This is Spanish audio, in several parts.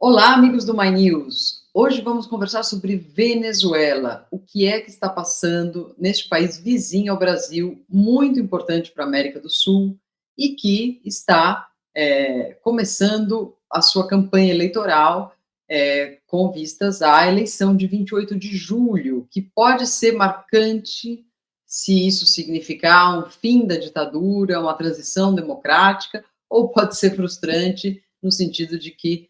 Olá, amigos do My News. Hoje vamos conversar sobre Venezuela, o que é que está passando neste país vizinho ao Brasil, muito importante para a América do Sul e que está começando a sua campanha eleitoral com vistas à eleição de 28 de julho, que pode ser marcante se isso significar um fim da ditadura, uma transição democrática, ou pode ser frustrante no sentido de que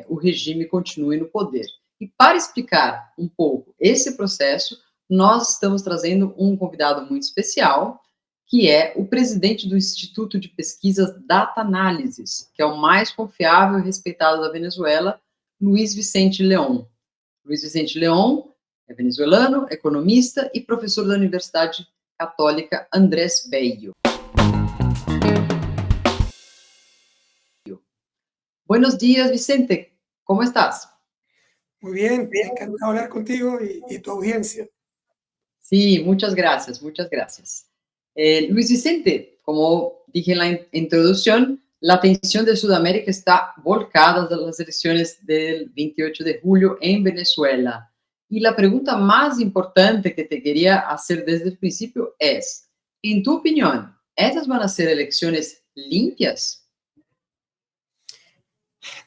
o regime continue no poder. E para explicar um pouco esse processo, nós estamos trazendo um convidado muito especial, que é o presidente do Instituto de Pesquisas Data Analysis, que é o mais confiável e respeitado da Venezuela, Luiz Vicente León. Luiz Vicente León é venezuelano, economista e professor da Universidade Católica Andrés Bello. Buenos días, Vicente. ¿Cómo estás? Muy bien, encantado de hablar contigo y tu audiencia. Sí, muchas gracias, muchas gracias. Luis Vicente, como dije en la introducción, la atención de Sudamérica está volcada a las elecciones del 28 de julio en Venezuela. Y la pregunta más importante que te quería hacer desde el principio es, en tu opinión, ¿esas van a ser elecciones limpias?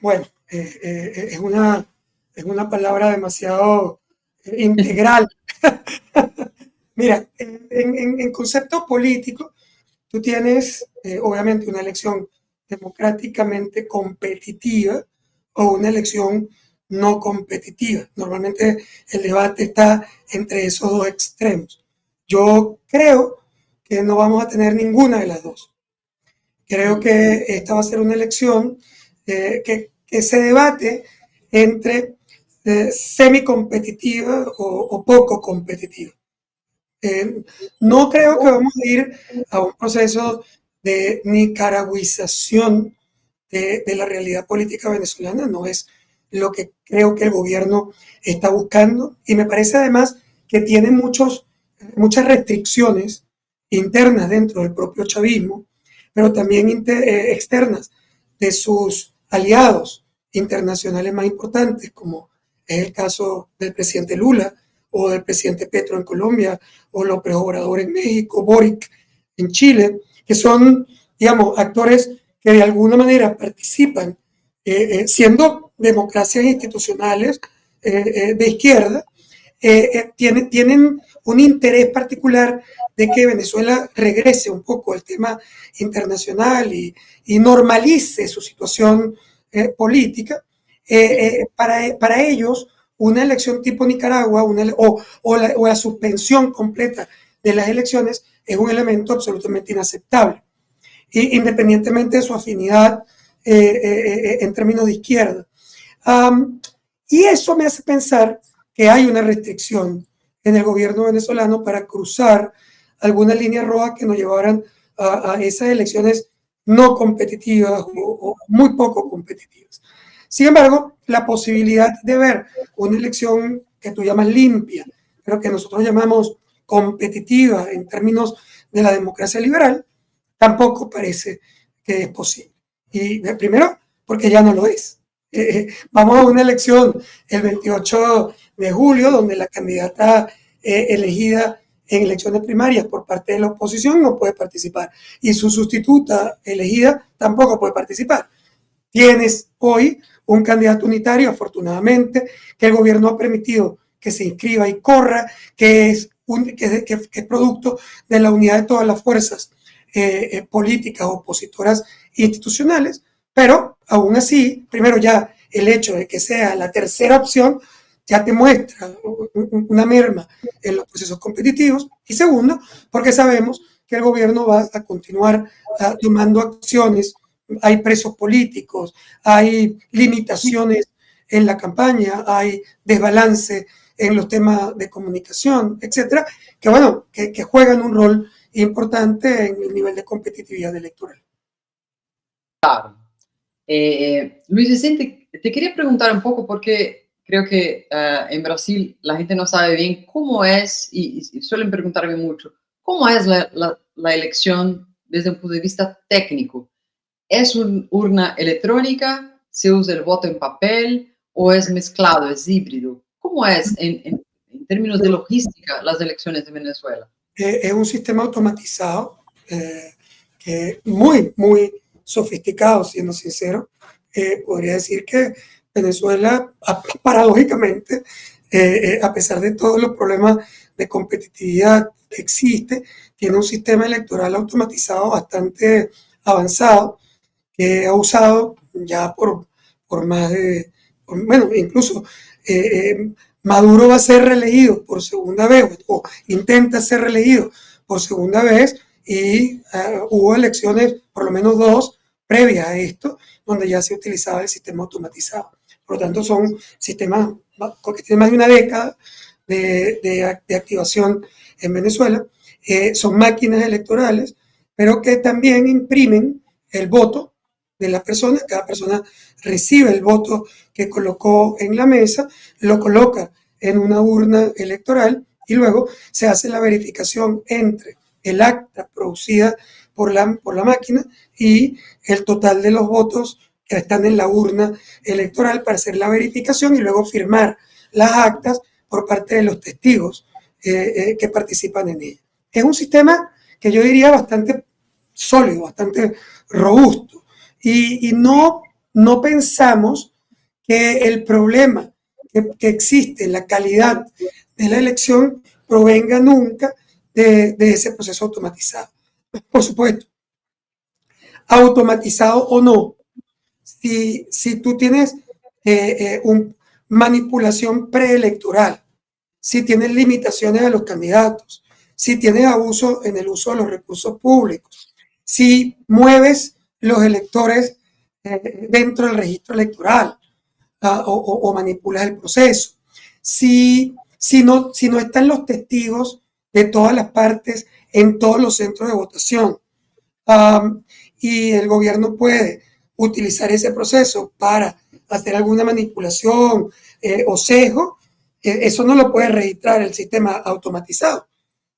Bueno, es una palabra demasiado integral. Mira, en concepto político, tú tienes obviamente una elección democráticamente competitiva o una elección no competitiva. Normalmente el debate está entre esos dos extremos. Yo creo que no vamos a tener ninguna de las dos. Creo que esta va a ser una elección que se debate entre semi-competitiva o poco competitiva. No creo que vamos a ir a un proceso de nicaragüización de la realidad política venezolana, no es lo que creo que el gobierno está buscando, y me parece además que tiene muchas restricciones internas dentro del propio chavismo, pero también externas de sus aliados internacionales más importantes, como es el caso del presidente Lula o del presidente Petro en Colombia, o López Obrador en México, Boric en Chile, que son, digamos, actores que de alguna manera participan, siendo democracias institucionales de izquierda, tienen un interés particular de que Venezuela regrese un poco al tema internacional y normalice su situación política. Para ellos, una elección tipo Nicaragua o la suspensión completa de las elecciones es un elemento absolutamente inaceptable, independientemente de su afinidad en términos de izquierda. Y eso me hace pensar que hay una restricción en el gobierno venezolano para cruzar algunas líneas rojas que nos llevaran a esas elecciones no competitivas o muy poco competitivas. Sin embargo, la posibilidad de ver una elección que tú llamas limpia, pero que nosotros llamamos competitiva en términos de la democracia liberal, tampoco parece que es posible. Y primero, porque ya no lo es. Vamos a una elección el 28 de julio, donde la candidata elegida en elecciones primarias por parte de la oposición no puede participar, y su sustituta elegida tampoco puede participar. Tienes hoy un candidato unitario, afortunadamente, que el gobierno ha permitido que se inscriba y corra, que es producto de la unidad de todas las fuerzas políticas opositoras institucionales, pero aún así, primero, ya el hecho de que sea la tercera opción ya te muestra una merma en los procesos competitivos, y segundo, porque sabemos que el gobierno va a continuar tomando acciones. Hay presos políticos, hay limitaciones en la campaña, hay desbalance en los temas de comunicación, etcétera, que bueno, que juegan un rol importante en el nivel de competitividad electoral. Claro. Luis Vicente, te quería preguntar un poco porque creo que en Brasil la gente no sabe bien cómo es, y suelen preguntarme mucho, ¿cómo es la elección desde un punto de vista técnico? ¿Es una urna electrónica ¿Se usa el voto en papel o es mezclado, es híbrido? ¿Cómo es en términos de logística las elecciones de Venezuela? Es un sistema automatizado que muy, muy sofisticado, siendo sincero. Podría decir que Venezuela, paradójicamente, a pesar de todos los problemas de competitividad que existe, tiene un sistema electoral automatizado bastante avanzado que ha usado ya por más de, bueno, incluso Maduro va a ser reelegido por segunda vez o intenta ser reelegido por segunda vez y hubo elecciones, por lo menos dos, previas a esto, donde ya se utilizaba el sistema automatizado. Por lo tanto, son sistemas que tienen más de una década de activación en Venezuela. Son máquinas electorales, pero que también imprimen el voto de la persona. Cada persona recibe el voto que colocó en la mesa, lo coloca en una urna electoral y luego se hace la verificación entre el acta producida por la máquina y el total de los votos que están en la urna electoral para hacer la verificación y luego firmar las actas por parte de los testigos que participan en ella. Es un sistema que yo diría bastante sólido, bastante robusto. Y no pensamos que el problema que existe en la calidad de la elección provenga nunca de ese proceso automatizado. Por supuesto, automatizado o no, si tú tienes una manipulación preelectoral, si tienes limitaciones a los candidatos, si tienes abuso en el uso de los recursos públicos, si mueves los electores dentro del registro electoral o manipulas el proceso, si no están los testigos de todas las partes en todos los centros de votación, y el gobierno puede utilizar ese proceso para hacer alguna manipulación o sesgo, eso no lo puede registrar el sistema automatizado.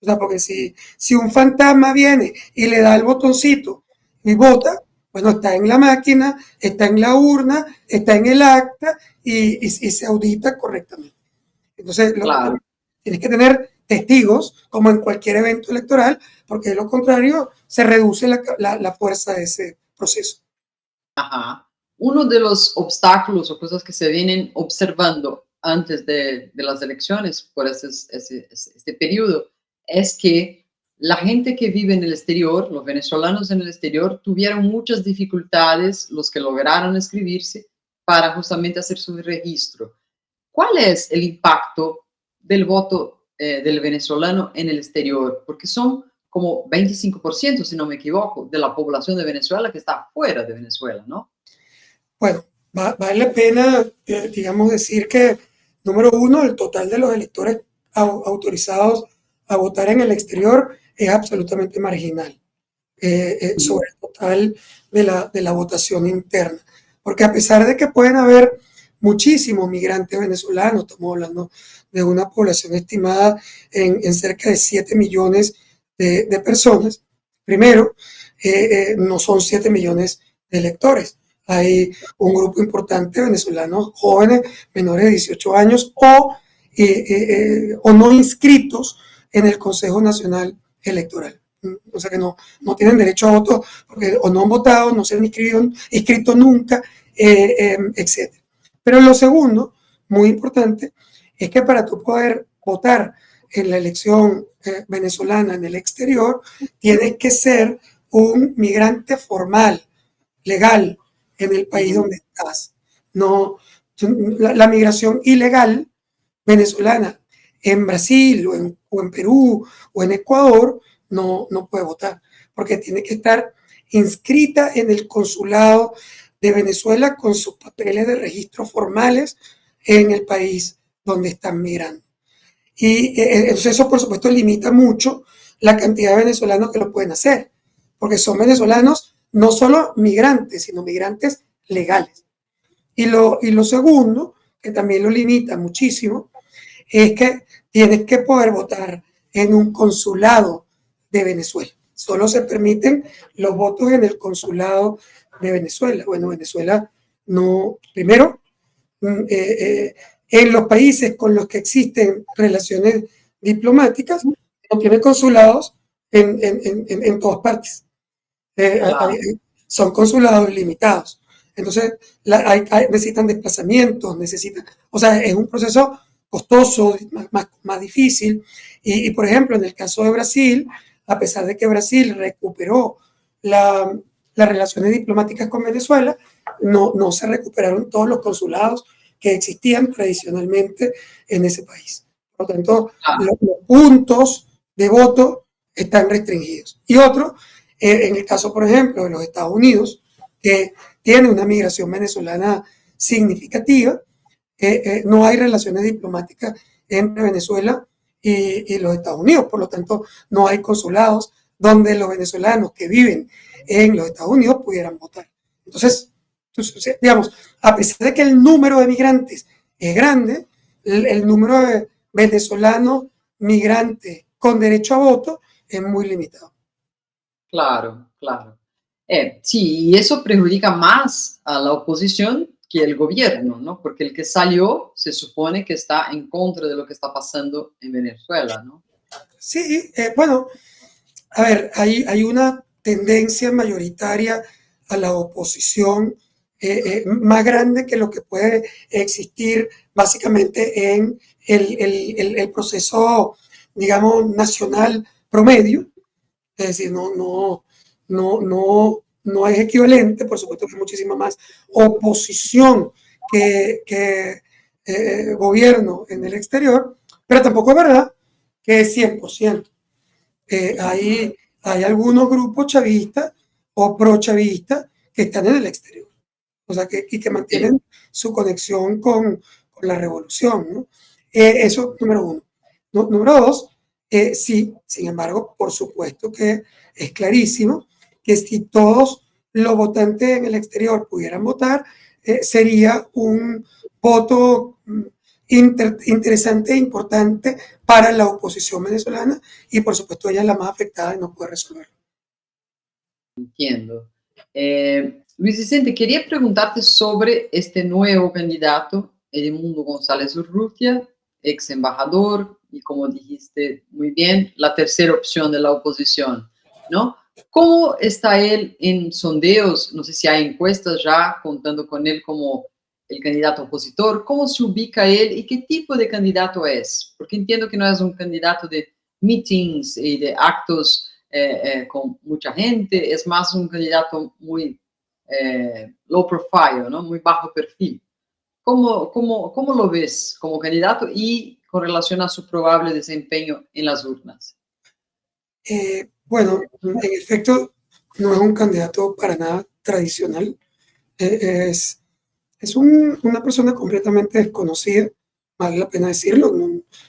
O sea, porque si un fantasma viene y le da el botoncito y vota, bueno, está en la máquina, está en la urna, está en el acta y se audita correctamente. Entonces, Claro. tienes que tener testigos, como en cualquier evento electoral, porque de lo contrario se reduce la fuerza de ese proceso. Ajá. Uno de los obstáculos o cosas que se vienen observando antes de las elecciones por este periodo es que la gente que vive en el exterior, los venezolanos en el exterior, tuvieron muchas dificultades, los que lograron inscribirse, para justamente hacer su registro. ¿Cuál es el impacto del voto del venezolano en el exterior? Porque son como 25%, si no me equivoco, de la población de Venezuela que está fuera de Venezuela, ¿no? Bueno, vale la pena, digamos, decir que, número uno, el total de los electores autorizados a votar en el exterior es absolutamente marginal sobre el total de la votación interna. Porque a pesar de que pueden haber muchísimos migrantes venezolanos, estamos hablando de una población estimada en cerca de 7 millones de personas, primero, no son 7 millones de electores. Hay un grupo importante de venezolanos jóvenes, menores de 18 años o no inscritos en el Consejo Nacional Electoral. O sea que no tienen derecho a voto porque o no han votado, no se han inscrito nunca, etc. Pero lo segundo, muy importante, es que para tú poder votar en la elección venezolana en el exterior, tienes que ser un migrante formal, legal, en el país donde estás. No, la migración ilegal venezolana en Brasil o en Perú o en Ecuador no puede votar, porque tiene que estar inscrita en el consulado de Venezuela con sus papeles de registro formales en el país donde están migrando. Y entonces eso, por supuesto, limita mucho la cantidad de venezolanos que lo pueden hacer, porque son venezolanos no solo migrantes, sino migrantes legales. Y lo segundo, que también lo limita muchísimo, es que tienes que poder votar en un consulado de Venezuela. Solo se permiten los votos en el consulado de Venezuela. Bueno, Venezuela no, primero, en los países con los que existen relaciones diplomáticas, no tienen consulados en todas partes. Claro. Son consulados limitados. Entonces, necesitan desplazamientos, necesitan, o sea, es un proceso costoso, más difícil. Por ejemplo, en el caso de Brasil, a pesar de que Brasil recuperó las relaciones diplomáticas con Venezuela, no se recuperaron todos los consulados que existían tradicionalmente en ese país. Por lo tanto, Claro. los puntos de voto están restringidos. Y otro, en el caso, por ejemplo, de los Estados Unidos, que tiene una migración venezolana significativa, no hay relaciones diplomáticas entre Venezuela y los Estados Unidos, por lo tanto, no hay consulados donde los venezolanos que viven en los Estados Unidos pudieran votar. Entonces, digamos, a pesar de que el número de migrantes es grande, el número de venezolanos migrantes con derecho a voto es muy limitado. Claro, claro. Sí, y eso perjudica más a la oposición que el gobierno, ¿no? Porque el que salió se supone que está en contra de lo que está pasando en Venezuela, ¿no? Sí, bueno, a ver, hay una tendencia mayoritaria a la oposición más grande que lo que puede existir básicamente en el proceso, digamos, nacional promedio. Es decir, no es equivalente, por supuesto que hay muchísima más oposición que gobierno en el exterior, pero tampoco es verdad que es 100%. Hay algunos grupos chavistas o pro-chavistas que están en el exterior, o sea, y que Sí, mantienen su conexión con la revolución, ¿no? Eso, número uno. Número dos, sí, sin embargo, por supuesto que es clarísimo que si todos los votantes en el exterior pudieran votar, sería un voto interesante e importante para la oposición venezolana y por supuesto ella es la más afectada y no puede resolverlo. entiendo. Luis Vicente, quería preguntarte sobre este nuevo candidato, Edmundo González Urrutia, ex embajador y, como dijiste muy bien, la tercera opción de la oposición, ¿no? ¿Cómo está él en sondeos? No sé si hay encuestas ya contando con él como el candidato opositor. ¿Cómo se ubica él y qué tipo de candidato es? Porque entiendo que no es un candidato de meetings y de actos con mucha gente, es más un candidato muy low profile, ¿no? Muy bajo perfil. ¿Cómo lo ves como candidato y con relación a su probable desempeño en las urnas? Bueno, en efecto, no es un candidato para nada tradicional. Es una persona completamente desconocida, vale la pena decirlo.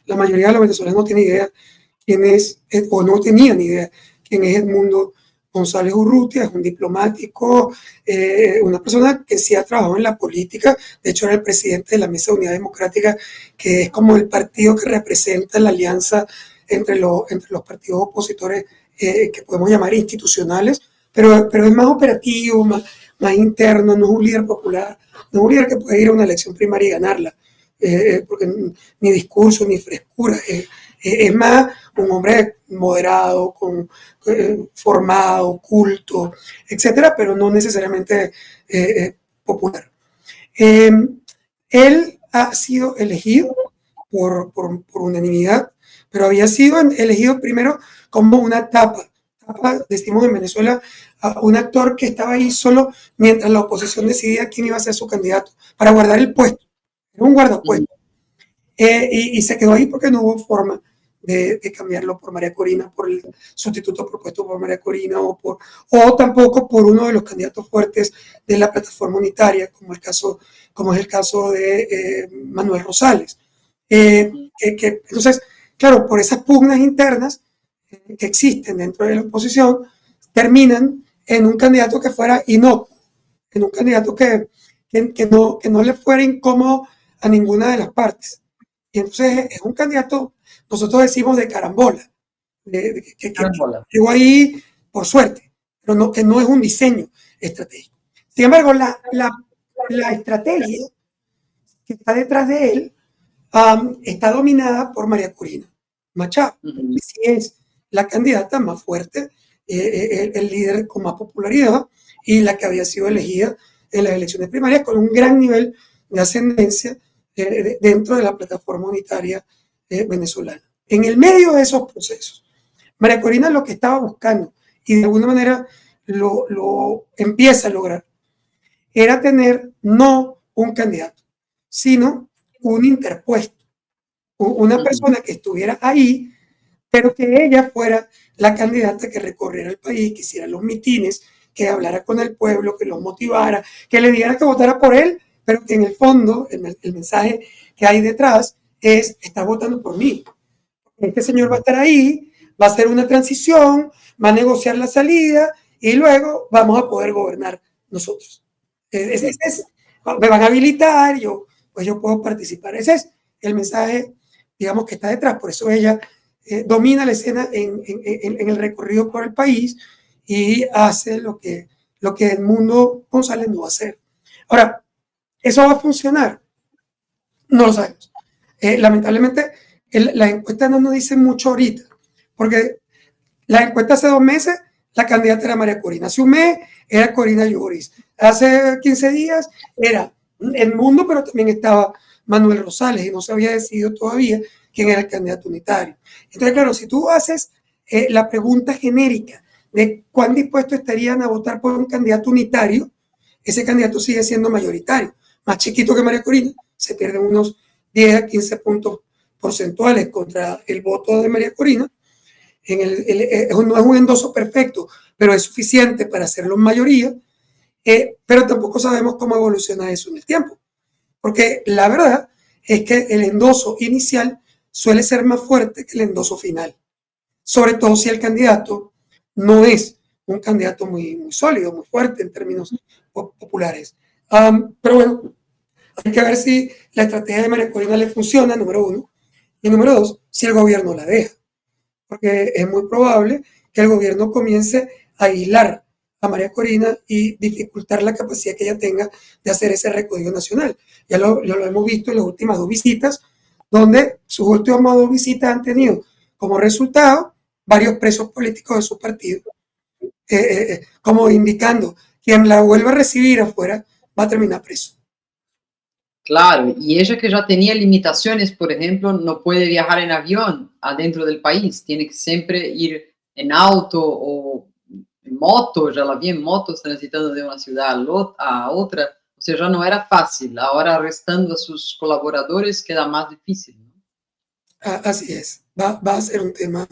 La mayoría de los venezolanos no tiene idea quién es, o no tenían idea quién es Edmundo González Urrutia. Es un diplomático, una persona que sí ha trabajado en la política. De hecho, era el presidente de la Mesa de Unidad Democrática, que es como el partido que representa la alianza entre los partidos opositores que podemos llamar institucionales, pero es más operativo, más interno, no es un líder popular, no es un líder que puede ir a una elección primaria y ganarla, porque ni discurso ni frescura, es más un hombre moderado, formado, culto, etcétera, pero no necesariamente popular. Él ha sido elegido por unanimidad, pero había sido elegido primero como una tapa, decimos en Venezuela, un actor que estaba ahí solo mientras la oposición decidía quién iba a ser su candidato, para guardar el puesto, era un guardapuesto. Y se quedó ahí porque no hubo forma de cambiarlo por María Corina, por el sustituto propuesto por María Corina, o tampoco por uno de los candidatos fuertes de la plataforma unitaria, como es el caso de Manuel Rosales. Entonces, claro, por esas pugnas internas que existen dentro de la oposición, terminan en un candidato que fuera inocuo, en un candidato que no le fuera incómodo a ninguna de las partes. Y entonces es un candidato, nosotros decimos de carambola, que llegó ahí por suerte, pero que no es un diseño estratégico. Sin embargo, la estrategia que está detrás de él está dominada por María Corina Machado, que sí es la candidata más fuerte, el líder con más popularidad y la que había sido elegida en las elecciones primarias con un gran nivel de ascendencia dentro de la plataforma unitaria venezolana. En el medio de esos procesos, María Corina lo que estaba buscando, y de alguna manera lo empieza a lograr, era tener no un candidato, sino un interpuesto, una persona que estuviera ahí, pero que ella fuera la candidata que recorriera el país, que hiciera los mitines, que hablara con el pueblo, que los motivara, que le dijera que votara por él, pero que en el fondo el mensaje que hay detrás es: está votando por mí. Este señor va a estar ahí, va a hacer una transición, va a negociar la salida y luego vamos a poder gobernar nosotros. Me van a habilitar, pues yo puedo participar. Ese es el mensaje, digamos, que está detrás. Por eso ella domina la escena en el recorrido por el país y hace lo que Edmundo González no va a hacer. Ahora, ¿eso va a funcionar? No lo sabemos. Lamentablemente, las encuestas no nos dicen mucho ahorita, porque la encuesta hace 2 meses, la candidata era María Corina. Hace un mes era Corina Lloris. Hace 15 días era Edmundo, pero también estaba Manuel Rosales y no se había decidido todavía quién era el candidato unitario. Entonces, claro, si tú haces la pregunta genérica de cuán dispuestos estarían a votar por un candidato unitario, ese candidato sigue siendo mayoritario. Más chiquito que María Corina, se pierden unos 10 a 15 puntos porcentuales contra el voto de María Corina. No es un endoso perfecto, pero es suficiente para hacerlo en mayoría, pero tampoco sabemos cómo evoluciona eso en el tiempo, porque la verdad es que el endoso inicial suele ser más fuerte que el endoso final, sobre todo si el candidato no es un candidato muy sólido, muy fuerte en términos populares. Pero bueno, hay que ver si la estrategia de María Corina le funciona, número uno, y número dos, si el gobierno la deja, porque es muy probable que el gobierno comience a aislar a María Corina y dificultar la capacidad que ella tenga de hacer ese recorrido nacional. Ya lo hemos visto en las últimas 2 visitas, donde sus últimas 2 visitas han tenido como resultado varios presos políticos de su partido, como indicando: quien la vuelva a recibir afuera va a terminar preso. Claro, y ella que ya tenía limitaciones, por ejemplo, no puede viajar en avión adentro del país, tiene que siempre ir en auto o en moto, ya la vi en motos transitando de una ciudad a otra, o sea, ya no era fácil, ahora arrestando a sus colaboradores queda más difícil, ¿no? Así es, va a ser un tema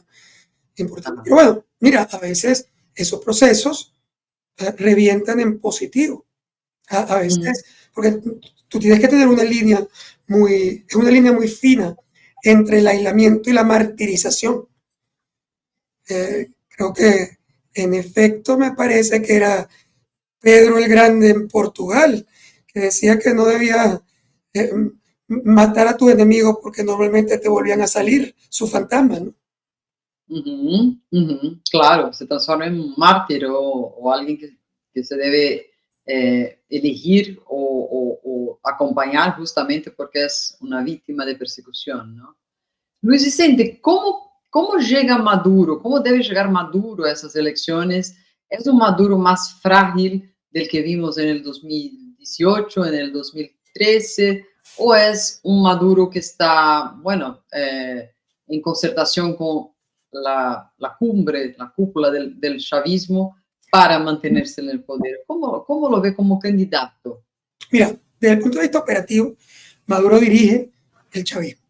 importante. Ajá. Pero bueno, mira, a veces esos procesos revientan en positivo. A veces, porque tú tienes que tener una línea muy fina entre el aislamiento y la martirización. Creo que en efecto me parece que era Pedro el Grande en Portugal, que decía que no debía eh, matar a tus enemigos porque normalmente te volvían a salir sus fantasmas, ¿no? Claro, se transforma en un mártir o alguien que se debe elegir o acompañar justamente porque es una víctima de persecución, ¿no? Luis Vicente, ¿cómo llega Maduro? ¿Cómo debe llegar Maduro a esas elecciones? ¿Es un Maduro más frágil del que vimos en el 2018, en el 2013? ¿O es un Maduro que está, bueno, en concertación con la cumbre, la cúpula del chavismo para mantenerse en el poder? ¿Cómo lo ve como candidato? Mira, desde el punto de vista operativo, Maduro dirige el chavismo.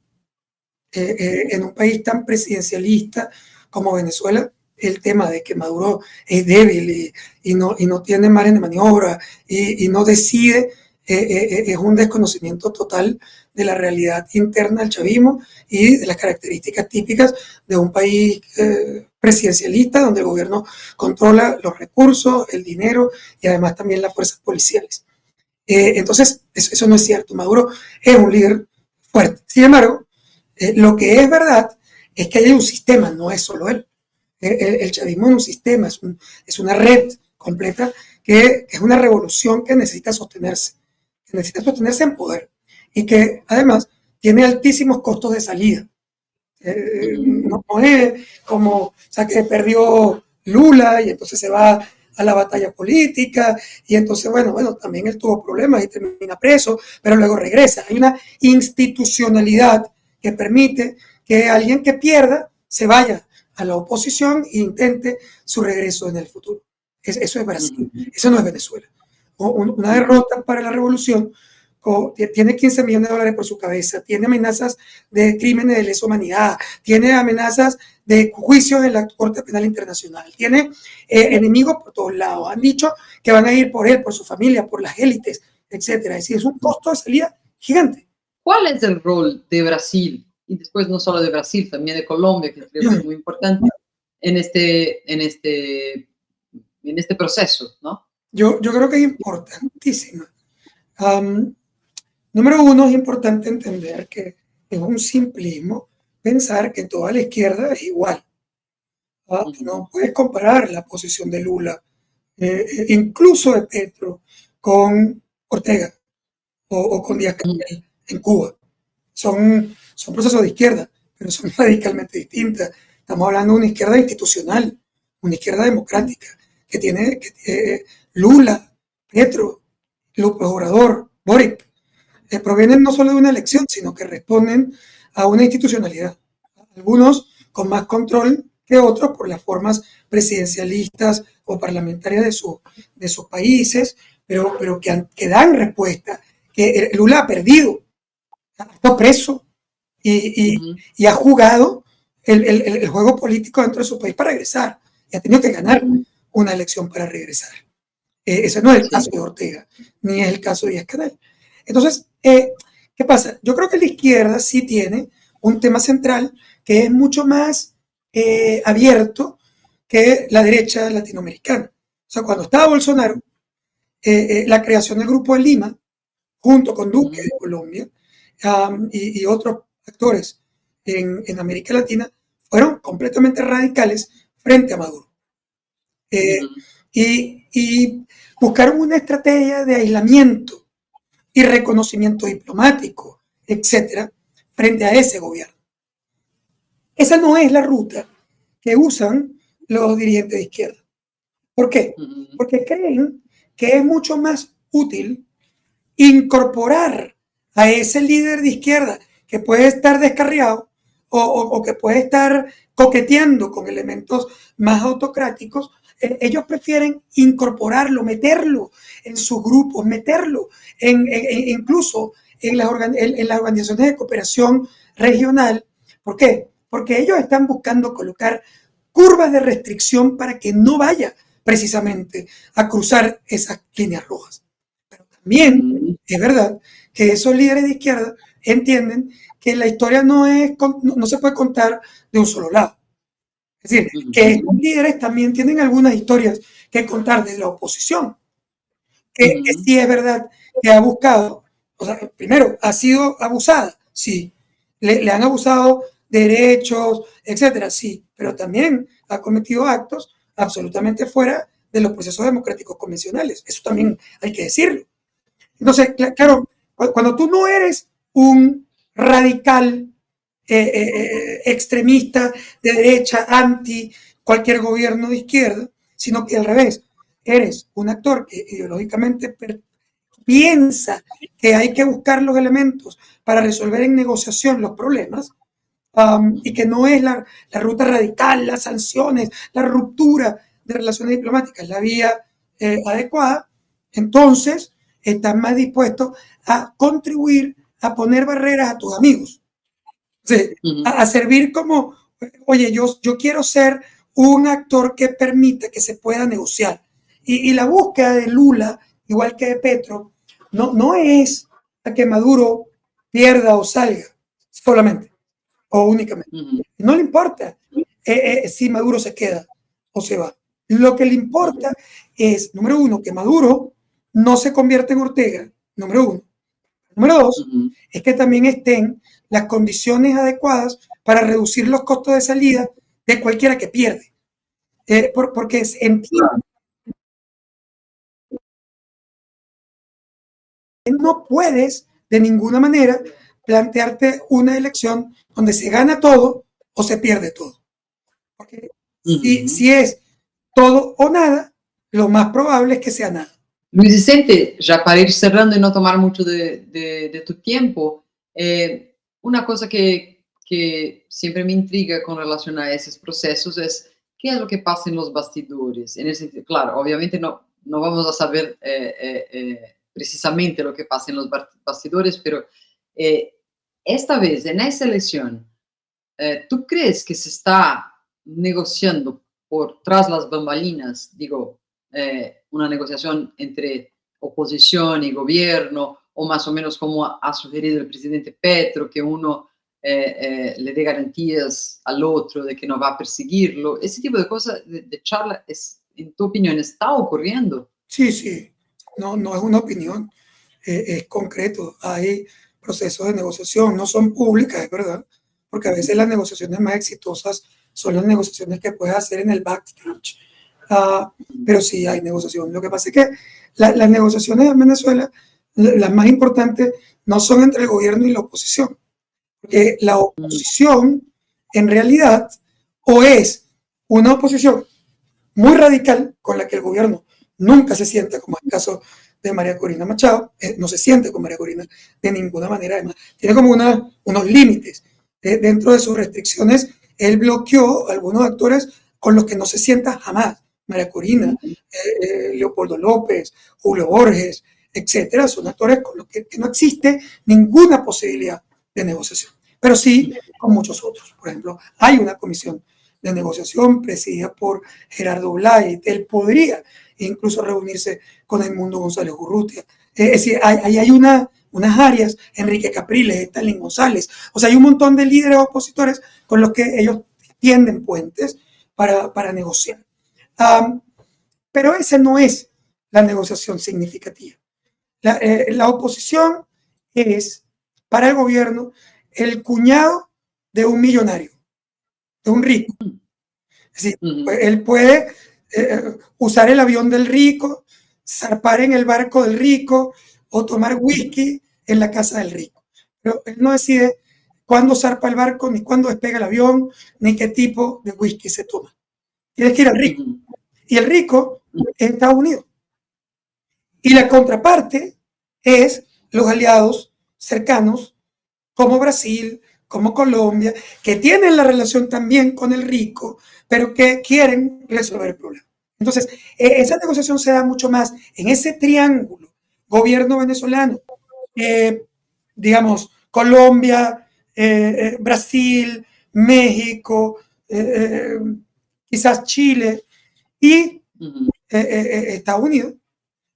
En un país tan presidencialista como Venezuela, el tema de que Maduro es débil y no tiene margen de maniobra y no decide, es un desconocimiento total de la realidad interna del chavismo y de las características típicas de un país presidencialista donde el gobierno controla los recursos, el dinero y además también las fuerzas policiales. Entonces, eso no es cierto. Maduro es un líder fuerte. Sin embargo, lo que es verdad es que hay un sistema, no es solo él. El chavismo es un sistema, es una red completa que es una revolución que necesita sostenerse. que necesita sostenerse en poder y que además tiene altísimos costos de salida. No es como, o sea, que perdió Lula y entonces se va a la batalla política y entonces, bueno, también él tuvo problemas y termina preso, pero luego regresa. Hay una institucionalidad que permite que alguien que pierda se vaya a la oposición e intente su regreso en el futuro. Eso es Brasil, eso no es Venezuela. Una derrota para la revolución tiene 15 millones de dólares por su cabeza, tiene amenazas de crímenes de lesa humanidad, tiene amenazas de juicios en la Corte Penal Internacional, tiene enemigos por todos lados. Han dicho que van a ir por él, por su familia, por las élites, etcétera. Es decir, es un costo de salida gigante. ¿Cuál es el rol de Brasil? Y después no solo de Brasil, también de Colombia, que creo que es muy importante en este proceso, ¿no? Yo creo que es importantísima. Número uno, es importante entender que es un simplismo pensar que toda la izquierda es igual. No puedes comparar la posición de Lula, incluso de Petro, con Ortega o con Díaz Canel en Cuba. Son procesos de izquierda, pero son radicalmente distintas. Estamos hablando de una izquierda institucional, una izquierda democrática, que tiene Lula, Petro, López Obrador, Boric, provienen no solo de una elección, sino que responden a una institucionalidad. Algunos con más control que otros por las formas presidencialistas o parlamentarias de sus países, pero que dan respuesta. Que Lula ha perdido, está preso y ha jugado el juego político dentro de su país para regresar. Y ha tenido que ganar una elección para regresar. Ese no es el caso de Ortega, ni es el caso de Díaz Canel. Entonces, ¿qué pasa? Yo creo que la izquierda sí tiene un tema central que es mucho más abierto que la derecha latinoamericana. O sea, cuando estaba Bolsonaro, la creación del Grupo de Lima, junto con Duque de Colombia y otros actores en América Latina, fueron completamente radicales frente a Maduro. Y buscaron una estrategia de aislamiento y reconocimiento diplomático, etcétera, frente a ese gobierno. Esa no es la ruta que usan los dirigentes de izquierda. ¿Por qué? Porque creen que es mucho más útil incorporar a ese líder de izquierda que puede estar descarriado o que puede estar coqueteando con elementos más autocráticos. Ellos prefieren incorporarlo, meterlo en sus grupos, meterlo incluso en las organizaciones de cooperación regional. ¿Por qué? Porque ellos están buscando colocar curvas de restricción para que no vaya precisamente a cruzar esas líneas rojas. Pero también es verdad que esos líderes de izquierda entienden que la historia no se puede contar de un solo lado. Es decir, que estos líderes también tienen algunas historias que contar desde la oposición. Que sí es verdad que ha buscado, o sea, primero, ha sido abusada, sí. Le han abusado de derechos, etcétera, sí. Pero también ha cometido actos absolutamente fuera de los procesos democráticos convencionales. Eso también hay que decirlo. Entonces, claro, cuando tú no eres un radical extremista de derecha, anti cualquier gobierno de izquierda, sino que al revés, eres un actor que ideológicamente piensa que hay que buscar los elementos para resolver en negociación los problemas, y que no es la ruta radical, las sanciones, la ruptura de relaciones diplomáticas, la vía adecuada, entonces estás más dispuesto a contribuir a poner barreras a tus amigos. Sí, a servir como, oye, yo quiero ser un actor que permita que se pueda negociar. Y la búsqueda de Lula, igual que de Petro, no es a que Maduro pierda o salga solamente o únicamente. No le importa si Maduro se queda o se va. Lo que le importa es, número uno, que Maduro no se convierta en Ortega, número uno. Número dos, es que también estén las condiciones adecuadas para reducir los costos de salida de cualquiera que pierde. Porque entiendo no puedes de ninguna manera plantearte una elección donde se gana todo o se pierde todo. Porque si es todo o nada, lo más probable es que sea nada. Luis Vicente, ya para ir cerrando y no tomar mucho de tu tiempo, una cosa que siempre me intriga con relación a esos procesos es qué es lo que pasa en los bastidores. En el sentido, claro, obviamente no vamos a saber precisamente lo que pasa en los bastidores, pero esta vez, en esa elección, ¿tú crees que se está negociando por tras las bambalinas, digo, una negociación entre oposición y gobierno, o más o menos como ha sugerido el presidente Petro, que uno le dé garantías al otro de que no va a perseguirlo? Ese tipo de cosas, de charla, en tu opinión, ¿está ocurriendo? Sí, sí, no es una opinión, es concreto. Hay procesos de negociación, no son públicas, es verdad, porque a veces las negociaciones más exitosas son las negociaciones que puedes hacer en el backstage. Pero sí hay negociación. Lo que pasa es que las negociaciones en Venezuela, las más importantes, no son entre el gobierno y la oposición. Porque la oposición, en realidad, o es una oposición muy radical con la que el gobierno nunca se sienta, como es el caso de María Corina Machado, no se siente con María Corina de ninguna manera, además, tiene como unos límites. Dentro de sus restricciones, él bloqueó a algunos actores con los que no se sienta jamás. María Corina, Leopoldo López, Julio Borges, etcétera, son actores con los que no existe ninguna posibilidad de negociación. Pero sí con muchos otros. Por ejemplo, hay una comisión de negociación presidida por Gerardo Blay. Él podría incluso reunirse con Edmundo González Urrutia. Es decir, hay unas áreas, Enrique Capriles, Stalin González, o sea, hay un montón de líderes opositores con los que ellos tienden puentes para negociar. Pero esa no es la negociación significativa. La oposición es, para el gobierno, el cuñado de un millonario, de un rico. Es decir, él puede usar el avión del rico, zarpar en el barco del rico o tomar whisky en la casa del rico. Pero él no decide cuándo zarpa el barco, ni cuándo despega el avión, ni qué tipo de whisky se toma. Tienes que ir al rico. Y el rico es Estados Unidos. Y la contraparte es los aliados cercanos, como Brasil, como Colombia, que tienen la relación también con el rico, pero que quieren resolver el problema. Entonces, esa negociación se da mucho más en ese triángulo, gobierno venezolano, digamos, Colombia, Brasil, México, quizás Chile y Estados Unidos,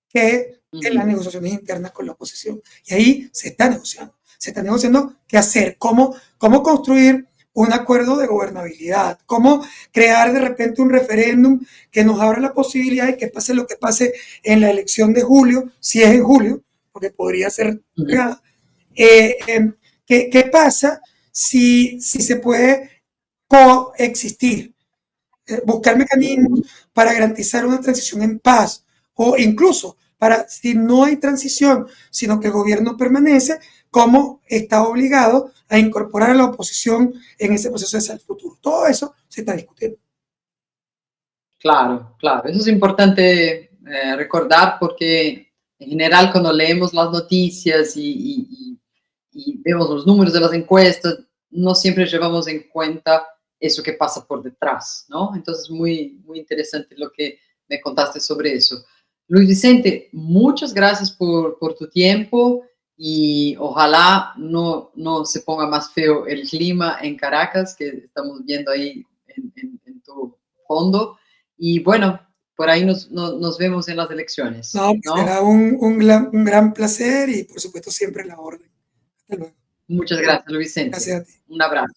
que en las negociaciones internas con la oposición. Y ahí se está negociando. Se está negociando qué hacer, cómo construir un acuerdo de gobernabilidad, cómo crear de repente un referéndum que nos abra la posibilidad de que pase lo que pase en la elección de julio, si es en julio, porque podría ser. ¿Qué pasa si se puede coexistir? Buscar mecanismos para garantizar una transición en paz o incluso para, si no hay transición, sino que el gobierno permanece, cómo está obligado a incorporar a la oposición en ese proceso hacia el futuro. Todo eso se está discutiendo. Claro, claro. Eso es importante recordar porque en general cuando leemos las noticias y vemos los números de las encuestas, no siempre llevamos en cuenta eso que pasa por detrás, ¿no? Entonces, muy interesante lo que me contaste sobre eso. Luis Vicente, muchas gracias por tu tiempo y ojalá no se ponga más feo el clima en Caracas, que estamos viendo ahí en tu fondo. Y bueno, por ahí nos vemos en las elecciones. No, ¿no? será un gran placer y por supuesto siempre la orden. Hasta luego. Muchas gracias, Luis Vicente. Gracias a ti. Un abrazo.